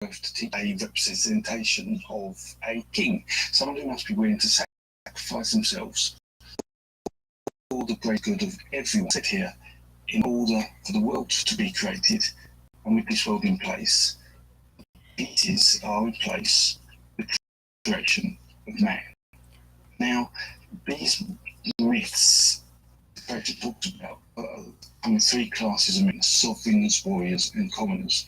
to a representation of a king, someone who must be willing to sacrifice themselves for the great good of everyone set here in order for the world to be created. And with this world in place, pieces are in place, the creation of man. Now, these myths the character talks about three classes of men: sovereigns, warriors, and commoners.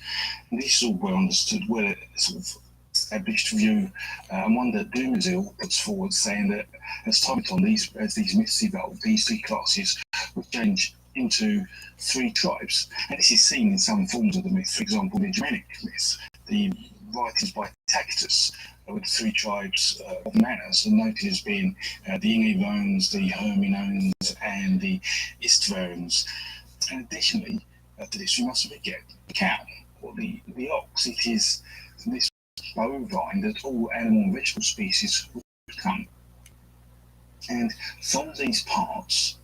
And this is all well understood, well sort of established view, and one that āūīō puts forward, saying that as time went on, as these myths evolved, these three classes would change into three tribes. And this is seen in some forms of the myth. For example, the Germanic myth, the writings by Tacitus, with the three tribes of manners, and noted as being the āūīōēs, the Herminones, and the Istverans. And additionally to this, we mustn't forget the cow, or the ox. It is from this bovine that all animal and vegetable species would come. And from these parts,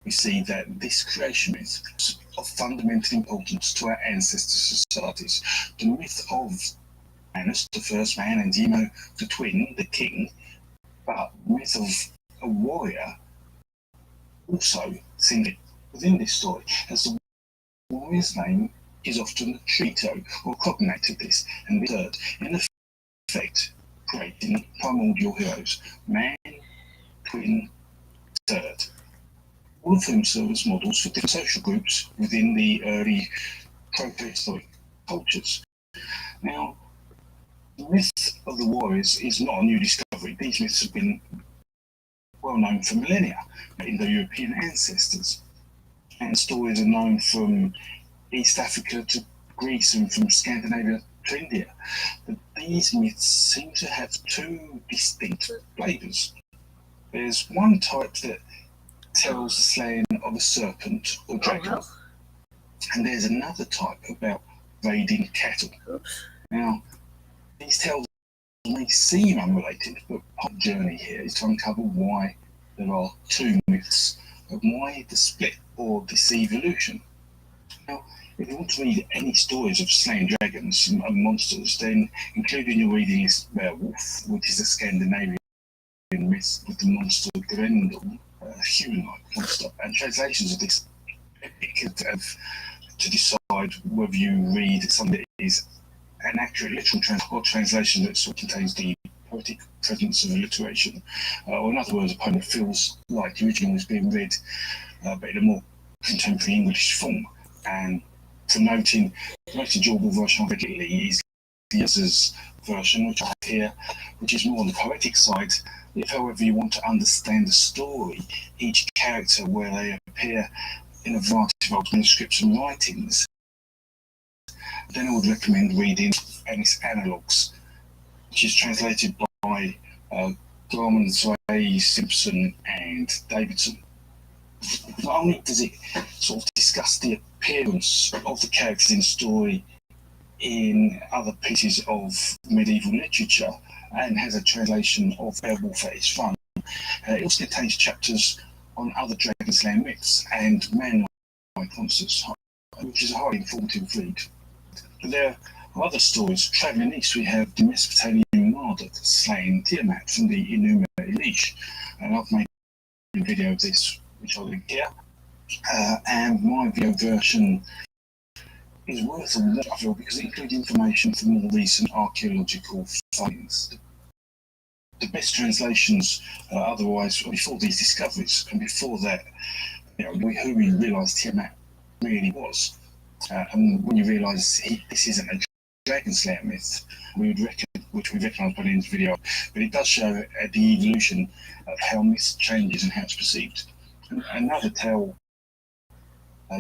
we see that this creation myth is of fundamental importance to our ancestor societies. The myth of Manus, the first man, and Āūīō, the twin, the king, but the myth of a warrior also seen within this story, as the warrior's name is often a trito or cognate of this, and the third, in effect, creating primordial heroes: man, twin, third, all of whom serve as models for different social groups within the early protohistoric cultures. Now, the myth of the warriors is not a new discovery. These myths have been well known for millennia in the European ancestors, and stories are known from East Africa to Greece and from Scandinavia to India. But these myths seem to have two distinct flavours. There's one type that tells the slaying of a serpent or dragon, and there's another type about raiding cattle. Now, these tales may seem unrelated, but our journey here is to uncover why there are two myths, and why the split or this evolution. Now, if you want to read any stories of slaying dragons and monsters, then include in your reading is Werewolf, which is a Scandinavian myth with the monster Grendel, a human-like monster, and translations of this epic have to decide whether you read something that is an accurate literal translation that sort of contains the poetic presence of alliteration, or in other words, a poem that feels like the original is being read but in a more contemporary English form. And promoting the most enjoyable version of it is the Yaz's version, which I have here, which is more on the poetic side. If, however, you want to understand the story, each character, where they appear in a variety of old manuscripts and writings, then I would recommend reading Ennis Analogues, which is translated by Garman, Sway, Simpson, and Davidson. Not only does it sort of discuss the appearance of the characters in the story in other pieces of medieval literature, and has a translation of Werewolf at its front, it also contains chapters on other dragon slaying myths and man-like monsters, which is a highly informative read. But there are other stories. Travelling east, we have the Mesopotamian Marduk slaying Tiamat from the Enuma Elish, and I've made a video of this, which I'll link here. And my video version is worth a watch, I feel, because it includes information from more recent archaeological finds. The best translations, otherwise, before these discoveries, and before that, who we realised Tiamat really was. And when you realise this isn't a dragon slayer myth, which we recognise by the end of the video, but it does show the evolution of how myth changes and how it's perceived. Another tale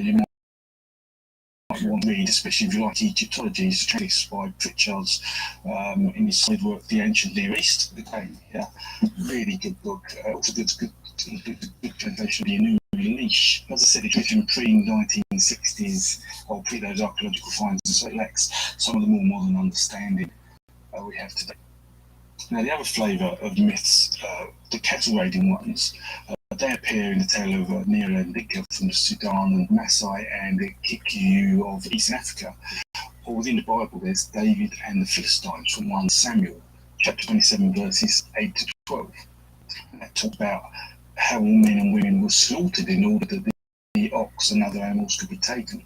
you might want to read, especially if you like Egyptology, is translated by Pritchard's in his side work, The Ancient Near East. Again, yeah, really good book. Also good translation of the Enuma Elish. As I said, it's written pre-1960s or pre those archaeological finds, and so it lacks some of the more modern understanding we have today. Now, the other flavour of myths, the cattle raiding ones, they appear in the tale of Nero and Dika from Sudan, and Masai and the Kikuyu of Eastern Africa, or within the Bible, there's David and the Philistines from 1 Samuel, chapter 27, verses 8 to 12. And that talks about how all men and women were slaughtered in order that the ox and other animals could be taken.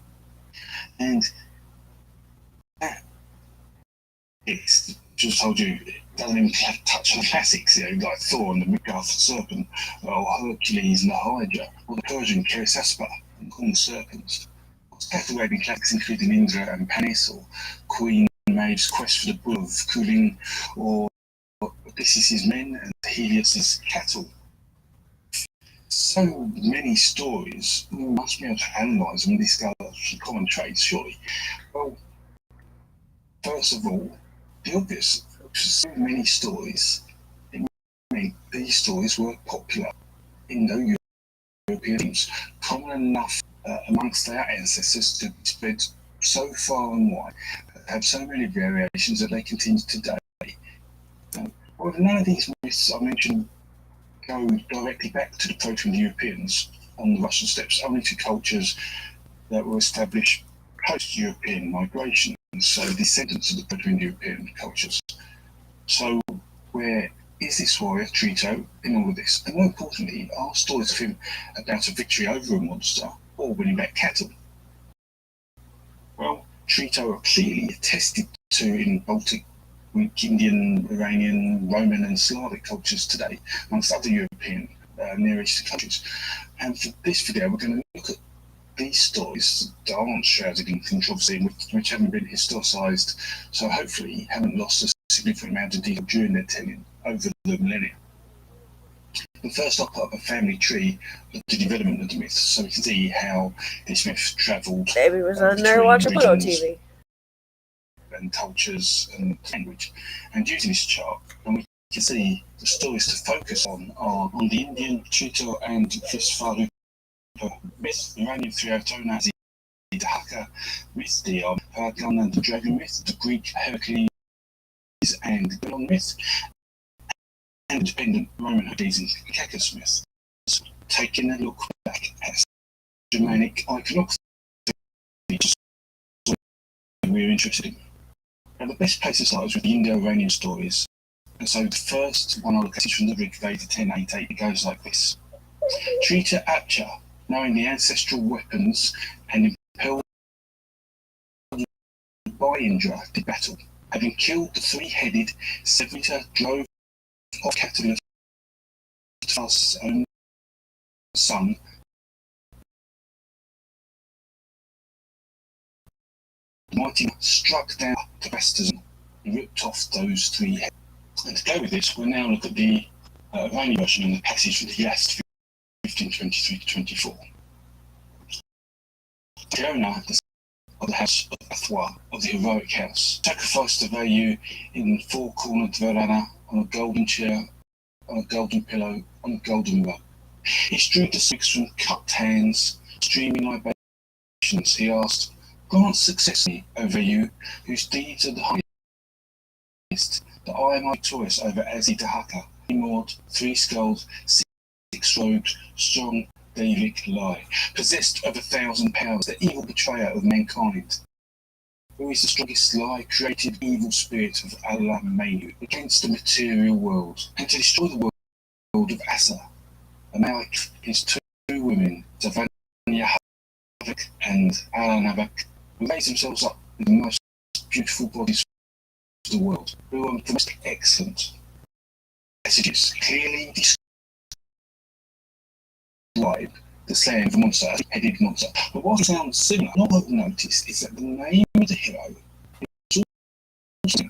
And that, it's just told you, it doesn't even touch on classics, like Thor and the Midgard serpent, or Hercules and the Hydra, or the Persian Kerisaspa and corn serpents. Arabian classics including Indra and Panis, or Queen Maeve's quest for the bull of Kulin, or Odysseus' men and Helios' cattle. So many stories, we must be able to analyse them and discover some common traits, surely. Well, first of all, the obvious. So many stories, these stories were popular Indo-Europeans, common enough amongst our ancestors to be spread so far and wide, have so many variations that they continue today. Well, none of these myths I mentioned go directly back to the Proto-Europeans on the Russian steppes, only to cultures that were established post-European migration, so descendants of the Proto-European cultures. So where is this warrior, Trito, in all of this? And more importantly, are stories of him about a victory over a monster or winning back cattle? Well, Trito are clearly attested to in Baltic, Greek, Indian, Iranian, Roman and Slavic cultures today, amongst other European Near Eastern countries. And for this video, we're going to look at these stories that aren't shrouded in controversy, which haven't been historicised, so hopefully haven't lost a significant amount of detail during their telling over the millennia. But first, I'll put up a family tree of the development of the myth, so we can see how this myth travelled. Maybe was on there watching Pluto TV. And cultures and language. And using this chart, and we can see the stories to focus on are on the Indian Trito and Visvarupa myth, Iranian Thriotona, the Haka myth, the Paragon and the Dragon myth, the Greek Hercules and the Golon myth, and independent Roman Hades and Cacus myth. Taking a look back at Germanic iconography we're interested in. Now, the best place to start is with the Indo-Iranian stories. And so the first one I'll look at is from the Rig Veda 10.8.8. It goes like this. Trita Apcha, knowing the ancestral weapons and impelled by Indra, did battle. Having killed the three-headed, Sevita drove off Catalyst own son, the mighty struck down the Vestas and ripped off those three heads. And to go with this, we'll now look at the Iranian version and the passage from the Yast 15:23-24. Fiona, of the house of Athwa, of the heroic house, sacrificed the value in four-cornered veranda on a golden chair, on a golden pillow, on a golden rug. He strewed the sticks from cupped hands, streaming libations. He asked, grant success me, O Vayu, whose deeds are the highest, that I am victorious over Azidahaka, moored, three-skulled, six-robed, strong Davic lie, possessed of 1,000 powers, the evil betrayer of mankind, who is the strongest lie, created evil spirit of Allah Manu against the material world, and to destroy the world of Asa. Malik, his two women, Zavanya Havak and Alanavak, who raise themselves up with the most beautiful bodies of the world, who are the most excellent messages, clearly describe the slaying of a monster, a headed monster. But what sounds similar, not what noticed, is that the name of the hero is also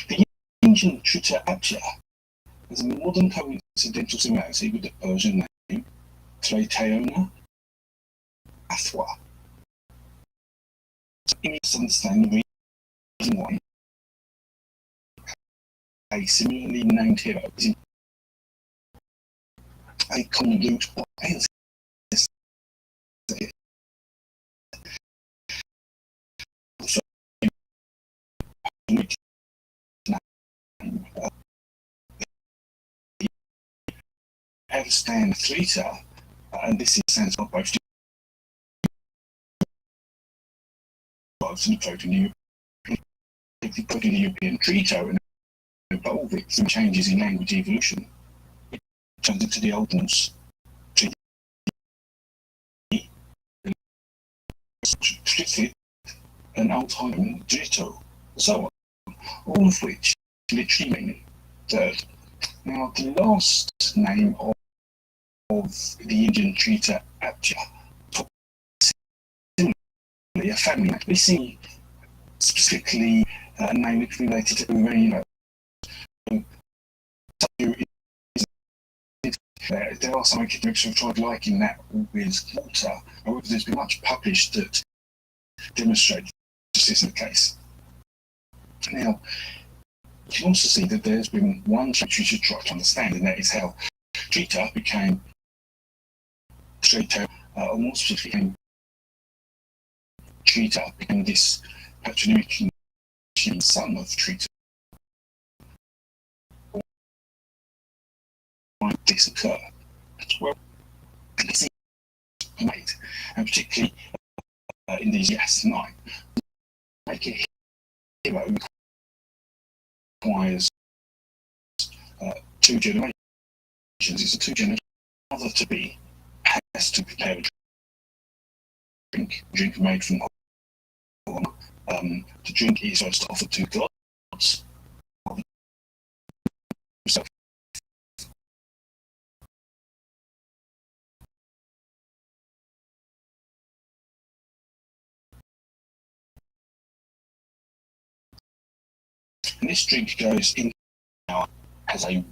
the ancient Trita Apcha has a modern coincidental similarity with the Persian name Traiteona Athwa. So you need to understand the reason why a similarly named hero is a common root or ancestor. Understand Trita, and this is sense of both in the Proto-European the Proto-European treater and evolve it through changes in language evolution. It turns into the Old Norse treaty, strictly an Old Highland ditto, so on, all of which literally mean third. Now, the last name of the Indian treater, Abja, similarly a family name. We see specifically a name related to āūīō. There are some academics who have tried liking that with water, however there's been much published that demonstrates this isn't the case. Now, you can also see that there's been one change you should try to understand, and that is how treater became treater, or more specifically, treater became this patronymic son of treater. Why did this occur? Well, this is made, and particularly in these yes, 9, make it hero requires 2 generations. It's a 2 generations. Mother to be has to prepare a drink made from corn. The drink is first offered to gods. So, and this drink goes in now as a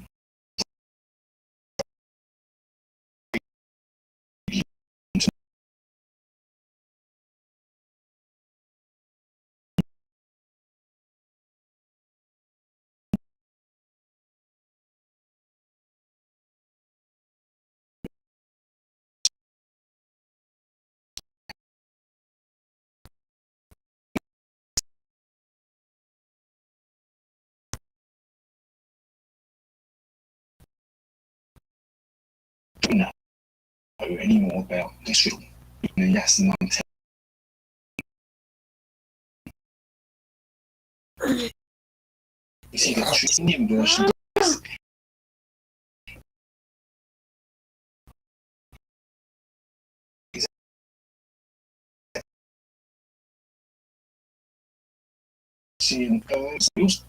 don't know any more about this film. Yes, 19. You see the Indian version is seeing skills.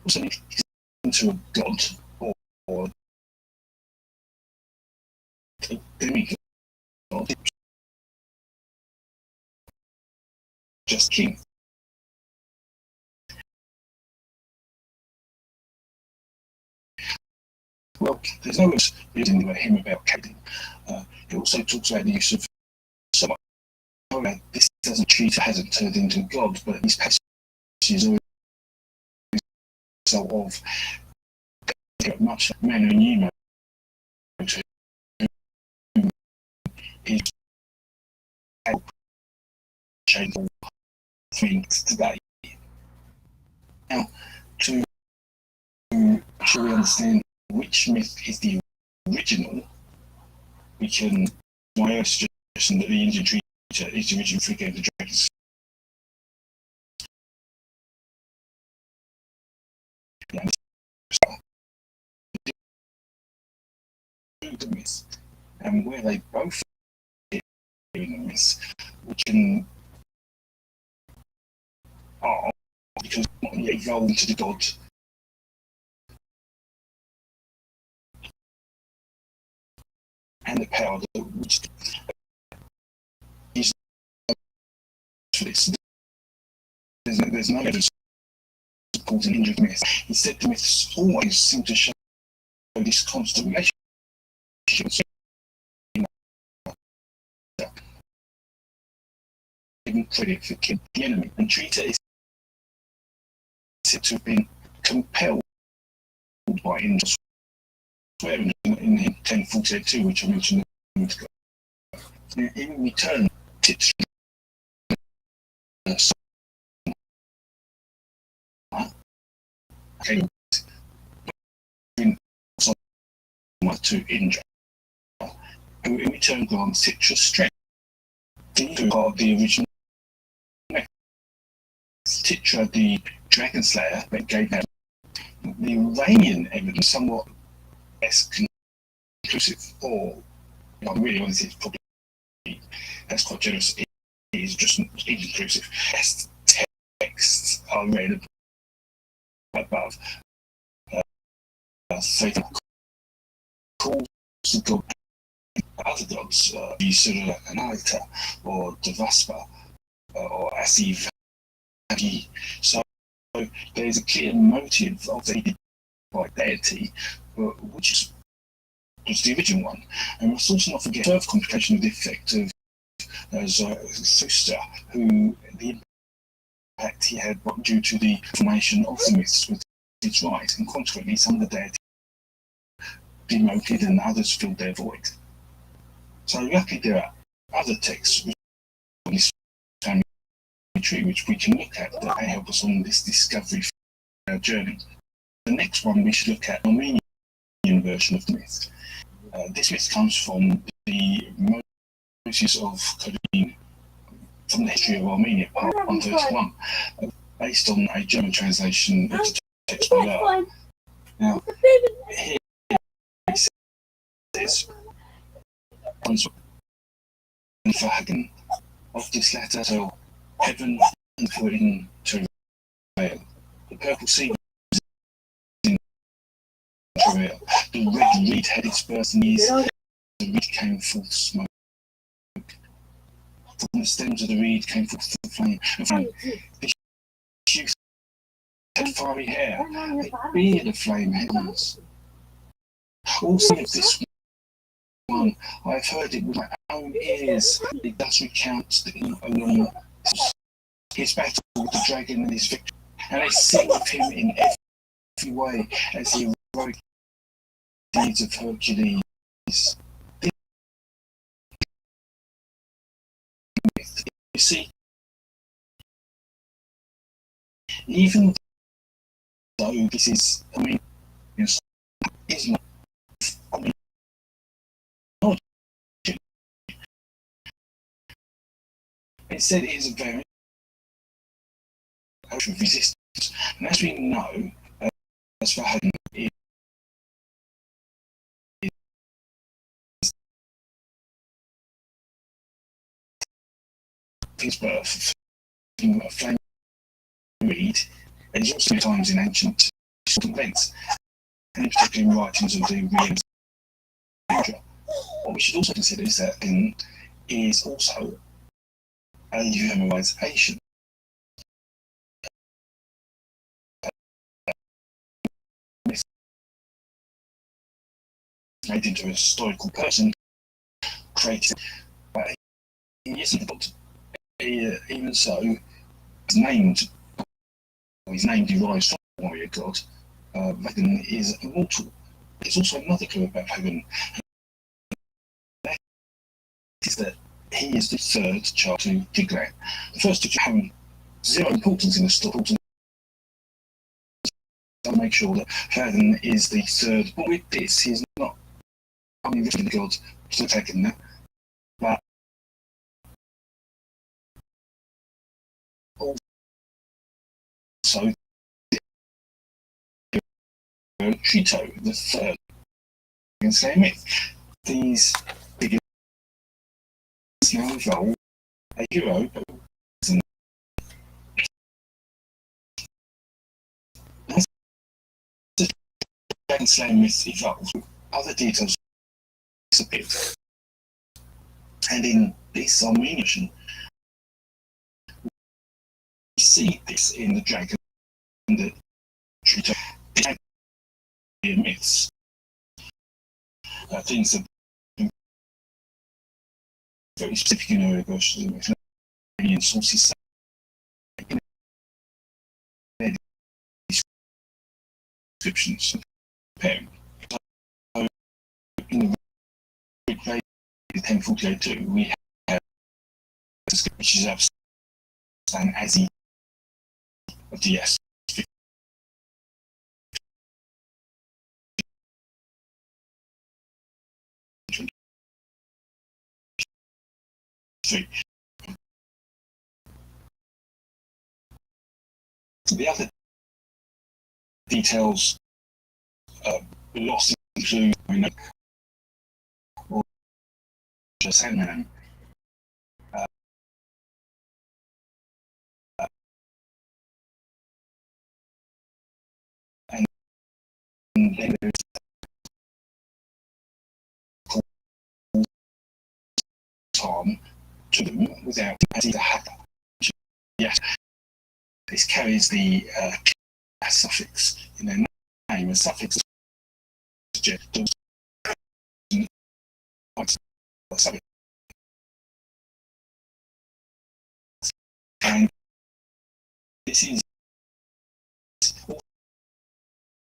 also into a god or a demigod, just king. Well, there's no reading about him about Cabal. It also talks about the use of someone. This doesn't treat it hasn't turned into a god, but these passages are a result of much man who knew is change all things today. Now, to truly understand which myth is the original, we can my suggestion that the Indian treater is the original free game of the dragons. The myth, and where they both in the myth, we can because not yet evolved into the god. And the power that which is for this. There's no evidence supporting Indian myth. Instead, the myths always seem to show this constant relationship. Given credit for killing the enemy, and Treater is said to have been compelled by Indians swearing in 1048, which I mentioned a minute ago. In return, Tits came to Indra, who in return grants Citra strength. These are part of the original myth. Titra, the dragon slayer, that gave them the Iranian evidence somewhat less conclusive, or really honestly, it's probably that's quite generous. It is just inconclusive. Best texts are read above. Satan calls the god other gods, Yusura and Alita, or Devaspa, or Asiv. So there's a clear motive of the by deity, which was the original one. And let's also not forget the further complication of the effect of Thusta, who the impact he had due to the formation of the myths with its rise, and consequently some of the deities demoted and others filled their void. So luckily there are other texts on this family tree which we can look at that may help us on this discovery journey. The next one we should look at the Armenian version of the myth. This myth comes from the Moses of Codeine from the history of Armenia, part 131, based on a German translation of the text below. Now, here it says, Verhagen of this letter till heaven and putting to travail. The purple sea was in travail. The red reed had its birth in years. The reed came forth smoke. From the stems of the reed came forth the flame. The youth had fiery hair, a beard of flame hands. Also of this one, I have heard it with my own ears. It does recount his battle with the dragon and his victory, and I sing of him in every way as the heroic deeds of Hercules. You see, even though this is, is not, instead it is a very of resistance, and as we know, as Verhagen is his birth, a flame reed, and he's also times in ancient sort of events, and in particular in writings of the literature. What we should also consider is that is also a humorization. Made into a historical person, created by he isn't, but even so, his name derives from the warrior god. Pagan is immortal. There's also another clue about Pagan. That is that he is the third child to Tiglath. The first two have zero importance in the story. I'll make sure that Pagan is the third. But with this, he's not only the god to Pagan now, but also Trito, the third Slayer myth. These figures now involve a hero who as the Dragon Slayer myth evolves, other details disappear. And in this Armenian, we see this in the dragon that Trito myths. Things that are very specific in early versions of Armenian sources descriptions comparing. So in the Greek Veda 1048 we have which is understand as he of the S. The other details lost include or Sandman, and then there's Tom to them without the hacker. Yes, this carries the suffix in their name. A suffix suggests and this is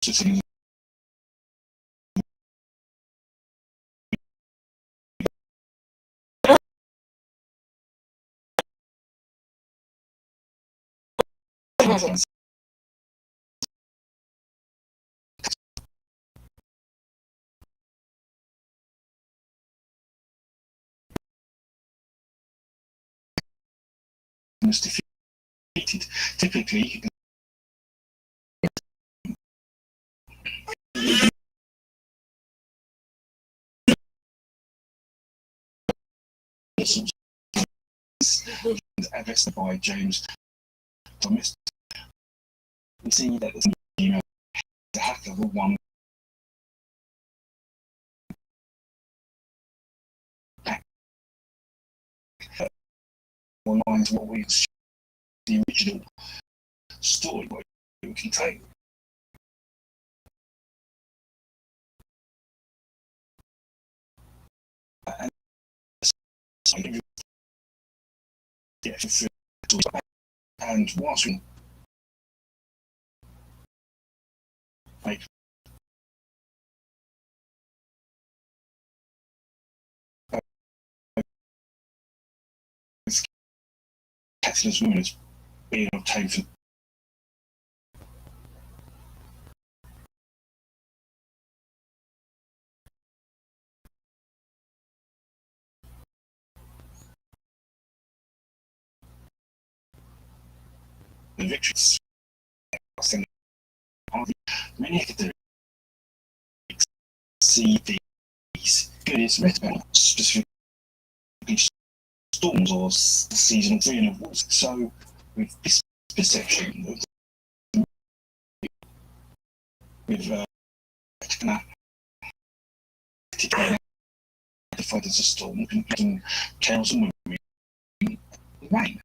also things defeated. Typically, addressed by James Thomas. We see that the hacker will one back or lines what we the original story what it would contain. And so, yeah, and whilst we make Catalyst women as being obtained from the victories. Many academics see these periods specifically storms or seasonal freeing of wolves. So with this perception of with identified as a storm, completing cows and women in rain.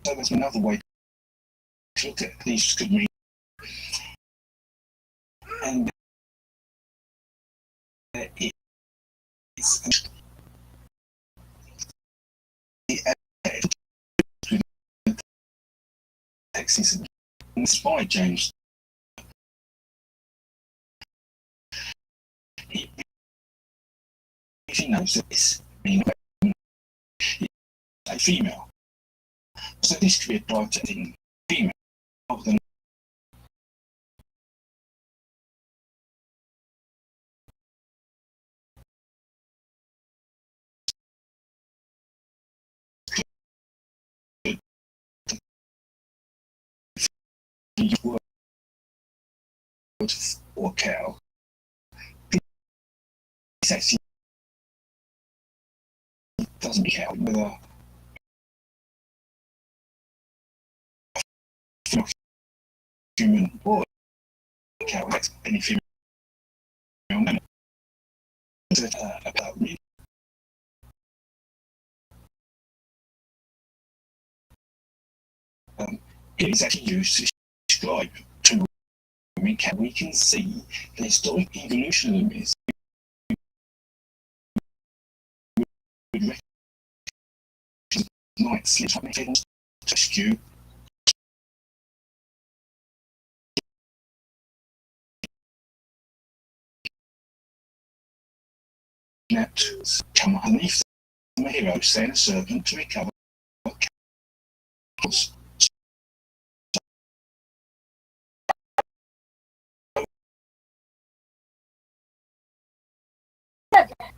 So there's another way to look at these could mean, and it's Texas inspired James. He knows that this means a female. So this could be applied to any female rather than word or cow. This actually doesn't count whether human or cow, that's any female mammal. About me. It is actually used to describe two women. We can see the historic evolution of this. Night sleep to skew that come underneath the hero, saying a serpent to recover cows.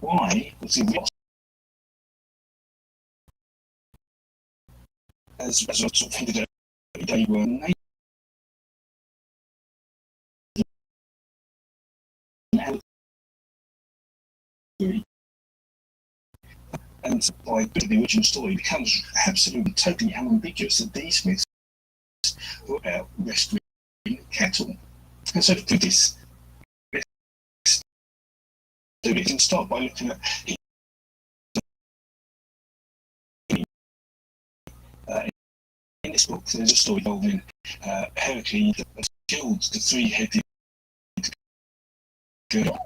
Why was he lost? As I sort of hinted at, they were naked. And by the original story, it becomes absolutely totally unambiguous that these myths were about rescuing cattle. And so to do this, we can start by looking at in this book, there's a story involving Heracles that killed the three-headed girl.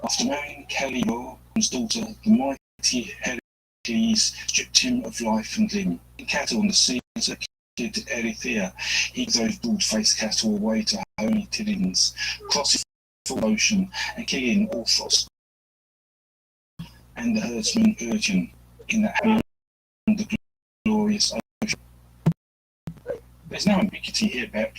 After marrying Callior's daughter, the mighty Heracles stripped him of life and limb. In cattle on the sea, as a kid āūϊōē, he drove broad-faced cattle away to holy Tiddins, crossing the full ocean and killing Orthos and the herdsman Urgent in that the glorious ocean. There's no ambiguity here about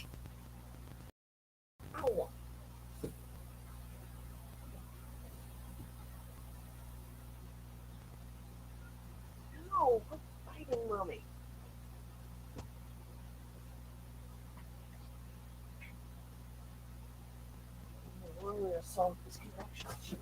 No, quit fighting, mommy. We're going to solve this connection.